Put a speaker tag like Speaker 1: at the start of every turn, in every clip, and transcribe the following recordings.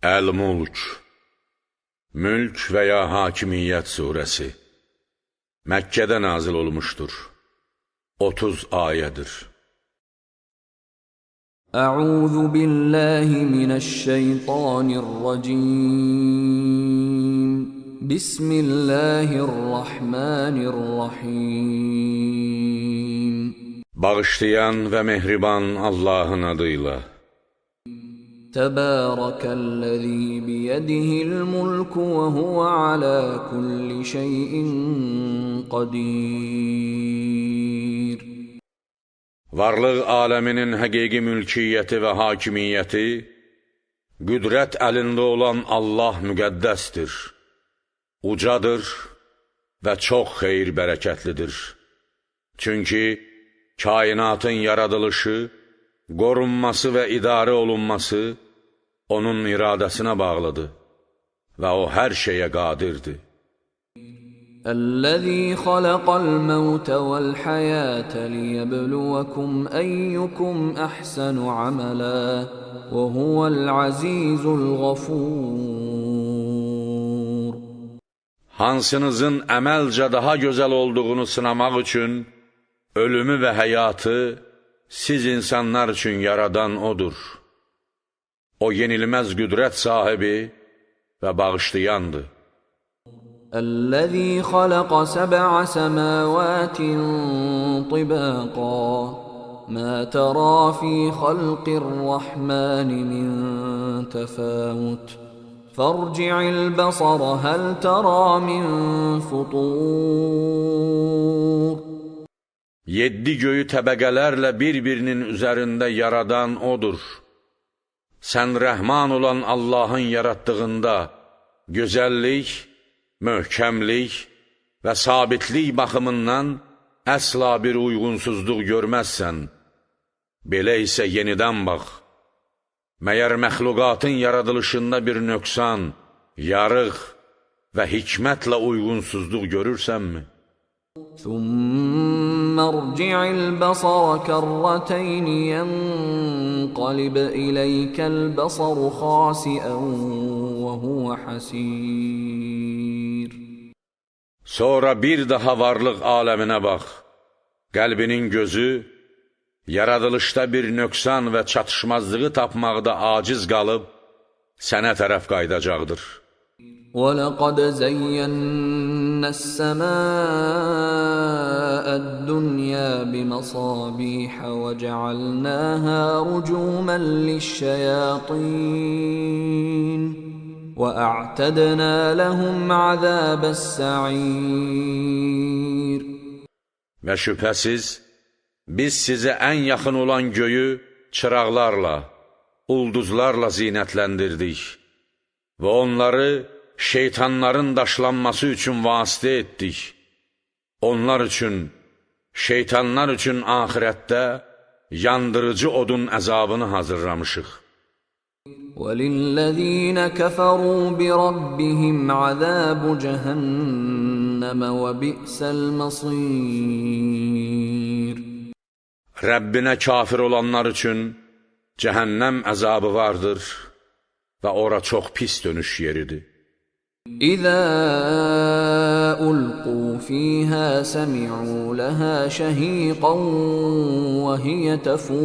Speaker 1: Əl-Mulk, Mülk və ya Hakimiyyət surəsi Məkkədə nazil olmuşdur. 30 ayədir.
Speaker 2: Əûzu billahi minəşşeytanirracim. Bismillahirrahmanirrahim.
Speaker 1: Bağışlayan və mehriban Allahın adıyla.
Speaker 2: Təbərəkəl-ləzî biyədihil mulku və huvə alə kulli şeyin qadir.
Speaker 1: Varlıq aləminin həqiqi mülkiyyəti və hakimiyyəti, qüdrət əlində olan Allah müqəddəsdir, ucadır və çox xeyir bərəkətlidir. Çünki kainatın yaradılışı, qorunması və idarə olunması onun iradəsinə bağlıdır və o hər şeyə qadirdir.
Speaker 2: Əl-ləzî xalaqal məvtə vəl-həyətə liyəbluvakum əyyukum əhsənu əmələ və huvəl-əzîzul-ğafur.
Speaker 1: Hansınızın əməlcə daha gözəl olduğunu sınamaq üçün ölümü və həyatı siz insanlar üçün yaradan odur. O yenilməz qüdrət sahibi və bağışlayandır.
Speaker 2: Əl-ləzî xaləqə səbə səməvətin طِبَاقًا mə tərə fī xalqir-rəhmən min təfəvüt fərci'il bəsərə həl tərə min futur.
Speaker 1: 7 göyü təbəqələrlə bir-birinin üzərində yaradan odur. Sən rəhman olan Allahın yaratdığında gözəllik, möhkəmlik və sabitlik baxımından əsla bir uyğunsuzluq görməzsən. Belə isə yenidən bax. Məyər məxluqatın yaradılışında bir nöqsan, yarıq və hikmətlə uyğunsuzluq görürsənmi?
Speaker 2: ثُمَّ ارْجِعِ الْبَصَرَ كَرَّتَيْنِ يَنْقَلِبْ إِلَيْكَ الْبَصَرُ خَاسِئًا وَهُوَ حَسِيرٌ.
Speaker 1: Sonra bir daha varlıq aləminə bax. Qəlbinin gözü, yaradılışda bir nöqsan və çatışmazlığı tapmaqda aciz qalıb, sənə tərəf qaydacaqdır.
Speaker 2: وَلَقَدْ زَيَّنَّا السَّمَاءَ الدُّنْيَا بِمَصَابِيحَ وَجَعَلْنَاهَا رُجُومًا لِلشَّيَاطِينِ وَأَعْتَدْنَا لَهُمْ عَذَابَ السَّعِيرِ.
Speaker 1: Və şübhəsiz, biz sizə ən yaxın olan göyü çıraqlarla, ulduzlarla zinətləndirdik və onları şeytanların daşlanması üçün vasitə etdik. Onlar üçün, şeytanlar üçün axirətdə yandırıcı odun əzabını hazırlamışıq.
Speaker 2: وَلِلَّذِينَ كَفَرُوا بِرَبِّهِمْ عَذَابُ جَهَنَّمَ وَبِئْسَ الْمَصِيرُ.
Speaker 1: Rəbbinə kafir olanlar üçün cəhənnəm əzabı vardır və ora çox pis dönüş yeridir.
Speaker 2: İzə ulqu fīhə səmi'u ləhə şəhiqən və hiyə təfūr.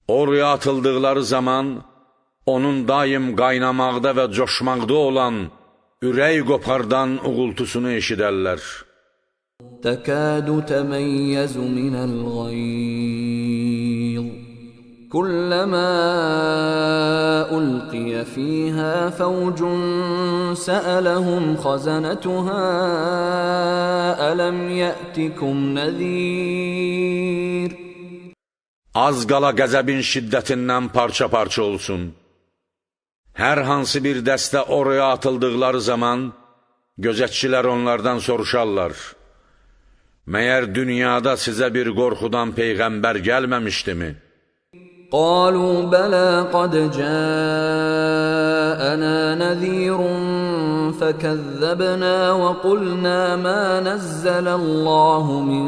Speaker 1: Oraya atıldıqları zaman onun daim qaynamaqda və coşmaqda olan, ürək qopardan uğultusunu eşidərlər.
Speaker 2: Təkədu təməyyəzu minəl ğayz. كلما ألقي فيها فوج سألهم خزنتها ألم يأتكم نذير.
Speaker 1: Az qala qəzəbin şiddətindən parça-parça olsun. Hər hansı bir dəstə oraya atıldıqları zaman gözətçilər onlardan soruşarlar. Məyər dünyada sizə bir qorxudan peyğəmbər gəlməmişdimi?
Speaker 2: قالوا بلى قد جاءنا نذير فكذبنا وقلنا ما نزل الله من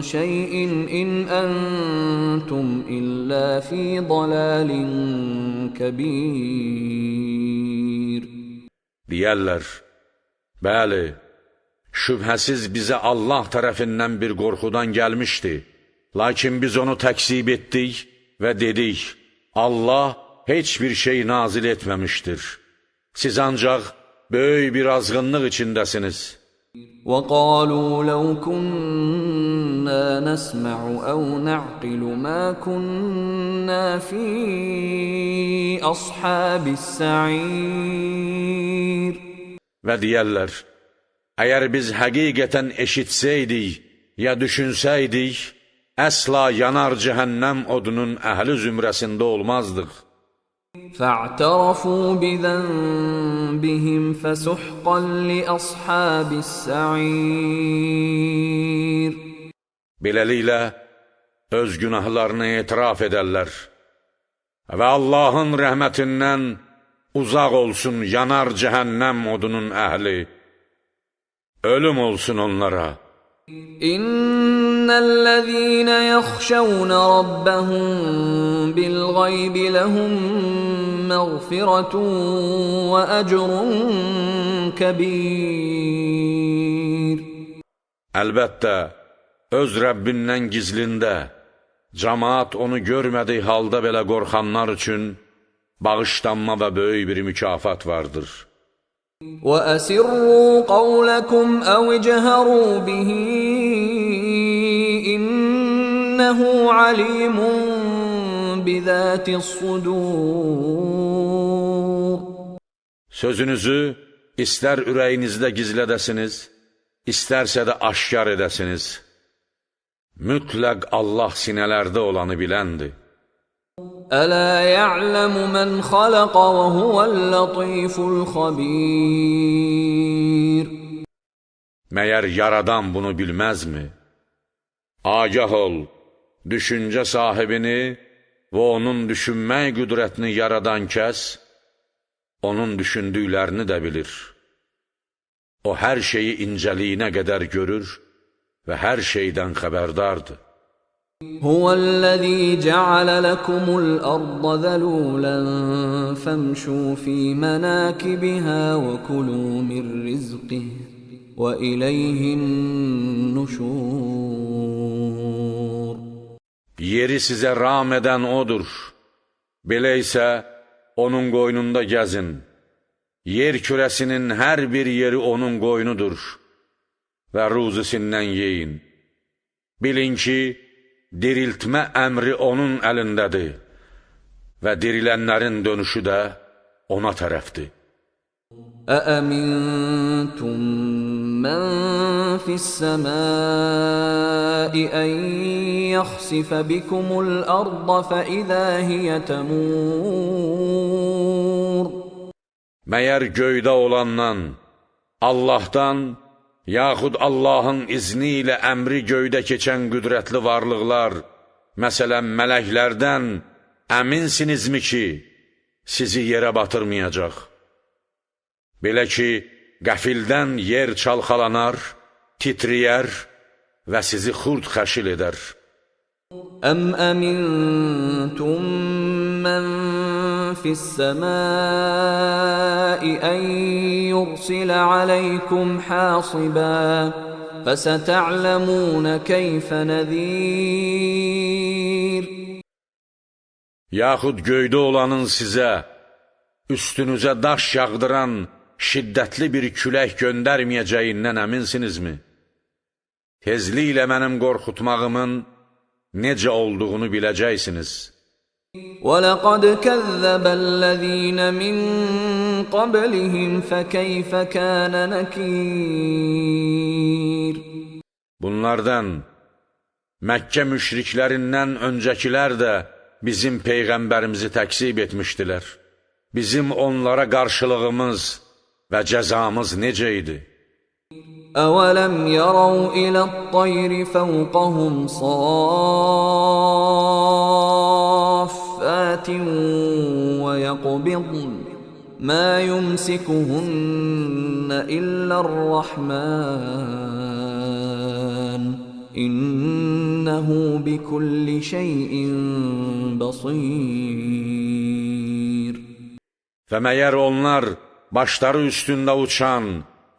Speaker 2: شيء إن أنتم إلا في ضلال كبير.
Speaker 1: Deyərlər, bəli, şübhəsiz bizə Allah tərəfindən bir qorxudan gəlmişdi. Lakin biz onu təkzib etdik və dedik, Allah heç bir şey nazil etməmişdir. Siz ancaq böyük bir azğınlıq içindəsiniz.
Speaker 2: وَقَالُوا لَوْ كُنَّا نَسْمَعُ أَوْ نَعْقِلُ مَا كُنَّا فِي أَصْحَابِ السَّعِيرِ. Və
Speaker 1: deyərlər, əgər biz həqiqətən eşitsəydik, ya düşünsəydik, əsla yanar cəhənnəm odunun əhli zümrəsində olmazdıq.
Speaker 2: فَاعْتَرَفُوا بِذَنبِهِمْ فَسُحْقًا لِأَصْحَابِ السَّعِيرِ.
Speaker 1: Beləliklə, öz günahlarını etiraf edərlər və Allahın rəhmətindən uzaq olsun yanar cəhənnəm odunun əhli, ölüm olsun onlara.
Speaker 2: İnnellezîne yahşavne rabbahum bil gaybi lehum mağfiretun ve ecrun kebîr.
Speaker 1: Əlbəttə, öz Rəbbindən gizlində, cəmaat onu görmədiyi halda belə qorxanlar üçün bağışlanma və böyük bir mükafat vardır.
Speaker 2: وَأَسِرُّوا قَوْلَكُمْ أَوْ اجْهَرُوا بِهِ إِنَّهُ عَلِيمٌ بِذَاتِ الصُّدُورِ.
Speaker 1: Sözünüzü istər ürəyinizdə gizlədəsiniz, istərsə də aşkar edəsiniz. Mütləq Allah sinələrdə olanı biləndir.
Speaker 2: أَلَا يَعْلَمُ مَنْ خَلَقَ وَهُوَ اللَّطِيفُ الْخَبِيرُ.
Speaker 1: Məyər yaradan bunu bilməzmi? Agah ol, düşüncə sahibini və onun düşünmək qüdrətini yaradan kəs, onun düşündüklərini də bilir. O hər şeyi incəliyinə qədər görür və hər şeydən xəbərdardır.
Speaker 2: هو الذي جعل لكم الأرض ذلولا فامشوا في مناكبها وكلوا من رزقه وإليه النشور.
Speaker 1: Yeri sizə ram edən odur. Belə isə onun qoynunda gəzin. Yer kürəsinin hər bir yeri onun qoynudur və ruzisindən yeyin. Bilin ki, diriltmə əmri onun əlindədir və dirilənlərin dönüşü də ona tərəfdir.
Speaker 2: أَأَمِنْتُمْ مَنْ فِي السَّمَاءِ أَنْ يَخْسِفَ بِكُمُ الْأَرْضَ فَإِذَا هِيَ تَمُورُ.
Speaker 1: Məyər göydə olandan, Allahdan, yaxud Allahın izni ilə əmri göydə keçən qüdrətli varlıqlar, məsələn, mələklərdən əminsinizmi ki, sizi yerə batırmayacaq? Belə ki, qəfildən yer çalxalanar, titriyər və sizi xurd xəşil edər.
Speaker 2: أَمْ أَمِنْتُمْ مَنْ فِي السَّمَاءِ أَنْ يُرْسِلَ عَلَيْكُمْ حَاصِبًا فَسَتَعْلَمُونَ كَيْفَ نَذِيرٌ.
Speaker 1: Yaxud göydə olanın sizə, üstünüzə daş yağdıran şiddətli bir külək göndərməyəcəyindən əminsinizmi? Tezliklə mənim qorxutmağımın necə olduğunu biləcəksiniz.
Speaker 2: وَلَقَدْ كَذَّبَ الَّذِينَ مِنْ قَبْلِهِمْ فَكَيْفَ كَانَ نَكِيرٌ.
Speaker 1: Bunlardan, Məkkə müşriklərindən öncəkilər də bizim Peyğəmbərimizi təkzib etmişdilər. Bizim onlara qarşılığımız və cəzamız necə idi?
Speaker 2: أَوَلَمْ يَرَوْا إِلَى الطَّيْرِ فَوْقَهُمْ صَافَّاتٍ صَفَّاتٍ وَيَقْبِضْنَ مَا يُمْسِكُهُنَّ إِلَّا الرَّحْمَنُ إِنَّهُ بِكُلِّ شَيْءٍ بَصِيرٌ.
Speaker 1: Və məyər onlar başları üstündə uçan,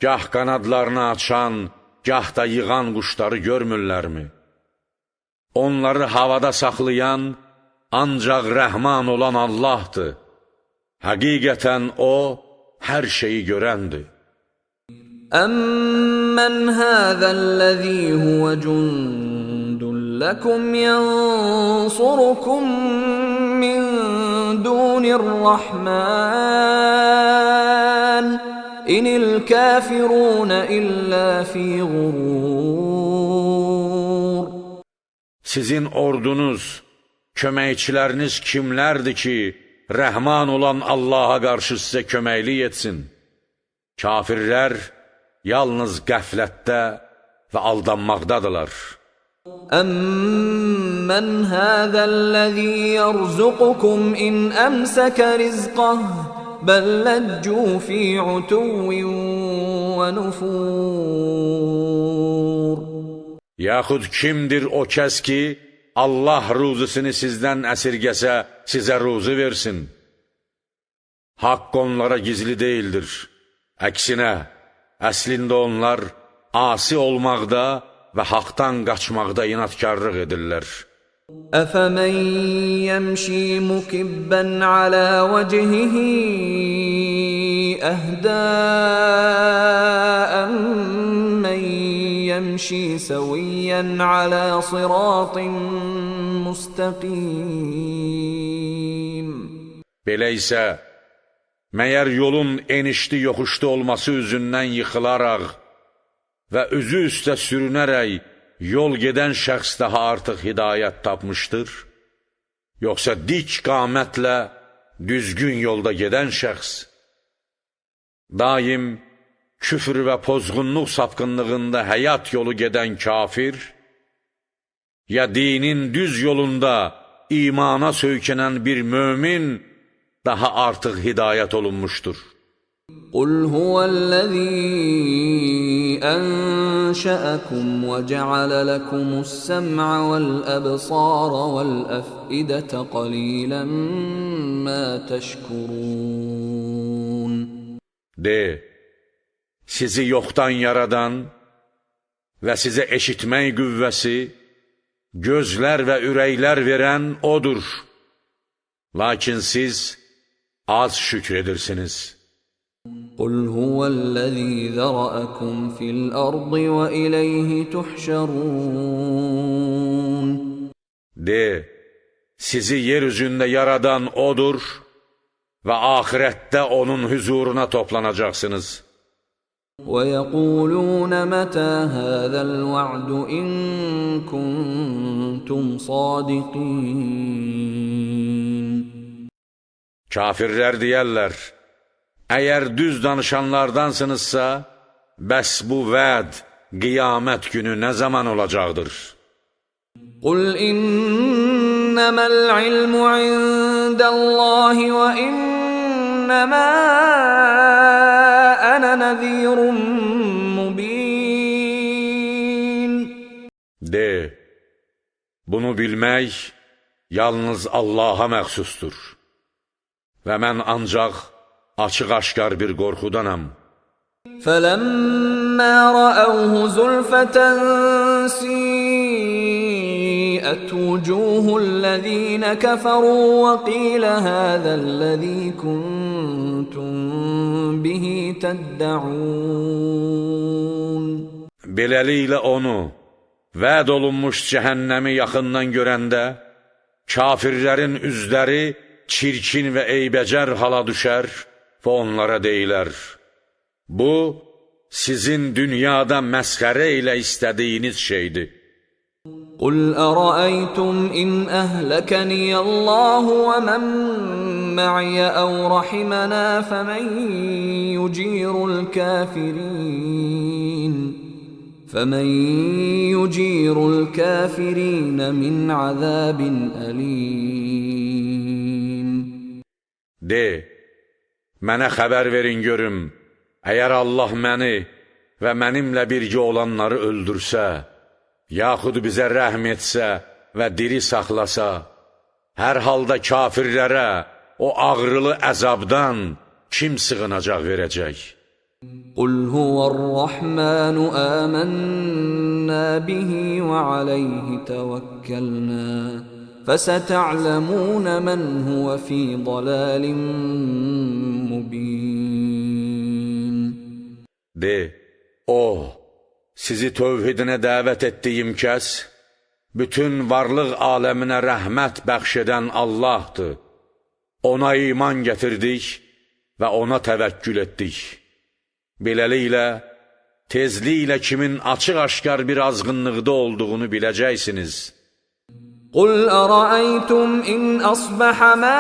Speaker 1: gah qanadlarını açan, gah da yığan quşları görmürlərmi? Onları havada saxlayan ancaq rəhman olan Allahdır. Həqiqətən O, hər şeyi görəndir.
Speaker 2: أَمَّنْ هَذَا الَّذِي هُوَ جُندٌ لَكُمْ يَنصُرُكُم مِّن دُونِ الرَّحْمَنِ إِنِ الْكَافِرُونَ إِلَّا فِي غُرُورٍ.
Speaker 1: Sizin ordunuz, köməkçiləriniz kimlərdir ki, rəhman olan Allaha qarşı sizə köməklik etsin? Kafirlər yalnız qəflətdə və aldanmaqdadırlar.
Speaker 2: أَمَّنْ هَذَا الَّذِي يَرْزُقُكُمْ إِنْ أَمْسَكَ رِزْقَهُ بَلْ لَجُّوا فِي عُتُوٍّ وَنُفُورٍ.
Speaker 1: Yaxud kimdir o kəs ki, Allah ruzusunu sizdən əsirgəsə, sizə ruzu versin? Haqq onlara gizli deyildir. Əksinə, əslində onlar asi olmaqda və haqdan qaçmaqda inatkarlıq edirlər.
Speaker 2: أَفَمَنْ يَمْشِي مُكِبًّا عَلَى وَجْهِهِ أَهْدَىٰ أَمَّنْ يَمْشِي سَوِيًّا عَلَى صِرَاطٍ مُسْتَقِيمٍ.
Speaker 1: Belə isə, məyər yolun enişli yoxuşlu olması üzündən yıxılaraq və üzü üstə sürünərək yol gedən şəxs daha artıq hidayət tapmışdır? Yoxsa dik qamətlə düzgün yolda gedən şəxs? Daim küfr və pozğunluq sapqınlığında həyat yolu gedən kafir, ya dinin düz yolunda imana söykənən bir mömin daha artıq hidayət olunmuşdur.
Speaker 2: قُلْ هُوَ الَّذِي أَنشَأَكُمْ وَجَعَلَ لَكُمُ السَّمْعَ وَالْأَبْصَارَ وَالْأَفْئِدَةَ قَلِيلًا مَا تَشْكُرُونَ. De, sizi yoxdan yaradan və sizə eşitmək qüvvəsi, gözlər və ürəklər verən O'dur. Lakin siz az şükür edirsiniz. قُلْ هُوَ الَّذِي ذَرَأَكُمْ فِي الْأَرْضِ وَإِلَيْهِ تُحْشَرُونَ.
Speaker 1: De, sizi yeryüzündə yaradan O'dur və axirətdə O'nun huzuruna toplanacaqsınız.
Speaker 2: وَيَقُولُونَ مَتَى هَذَا الْوَعْدُ إِن كُنتُمْ صَادِقِينَ.
Speaker 1: Kafirlər deyərlər, əgər düz danışanlardansınızsa, bəs bu vəd, qiyamət günü nə zaman olacaqdır?
Speaker 2: قُلْ إِنَّمَا الْعِلْمُ عِندَ اللَّهِ وَإِنَّمَا أَنَا نَذِيرٌ مُبِينٌ. De, bunu bilmək yalnız Allaha məxsusdur və mən ancaq açıq-aşkar bir qorxudanam. فَلَمَّا رَأَوْهُ زُلْفَةً سِيئَتْ وُجُوهُ الَّذِينَ كَفَرُوا وَقِيلَ هَذَا الَّذِي كُنتُم بِهِ تَدَّعُونَ.
Speaker 1: Beləliklə onu, vəd olunmuş cəhənnəmi yaxından görəndə, kafirlərin üzləri çirkin və eybəcər hala düşər və onlara deyilər, bu, sizin dünyada məsxərə ilə istədiyiniz şeydir.
Speaker 2: قُلْ أَرَأَيْتُمْ إِنْ أَهْلَكَنِيَ اللَّهُ وَمَنْ مَعِيَ أَوْ رَحِمَنَا فَمَنْ يُجِيرُ الْكَافِرِينَ مِنْ عَذَابٍ أَلِيمٍ.
Speaker 1: De, mənə xəbər verin görüm, əgər Allah məni və mənimlə birgə olanları öldürsə, yaxud bizə rəhm etsə və diri saxlasa, hər halda kafirlərə o ağrılı əzabdan kim sığınacaq verəcək?
Speaker 2: قل هو الرحمن آمنا به وعليه توكلنا فستعلمون من هو في ضلال مبين.
Speaker 1: De, o, sizi tövhidinə dəvət etdiyim kəs, bütün varlıq aləminə rəhmət bəxş edən Allahdır. Ona iman gətirdik və ona təvəkkül etdik. Beləliklə, tezliklə kimin açıq-aşkar bir azğınlıqda olduğunu biləcəksiniz.
Speaker 2: قل أرأيتم إن أصبح ماؤكم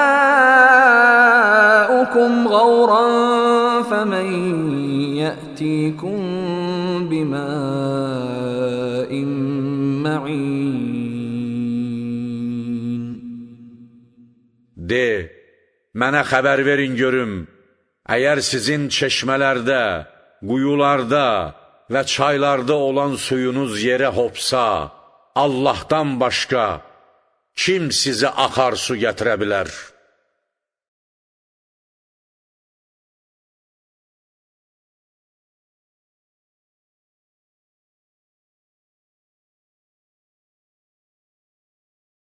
Speaker 2: غورا فمن يأتيكم بماء معين.
Speaker 1: De, mənə xəbər verin görüm, əgər sizin çeşmələrdə, quyularda və çaylarda olan suyunuz yerə hopsa, Allahdan başqa kim sizə axar su gətirə bilər?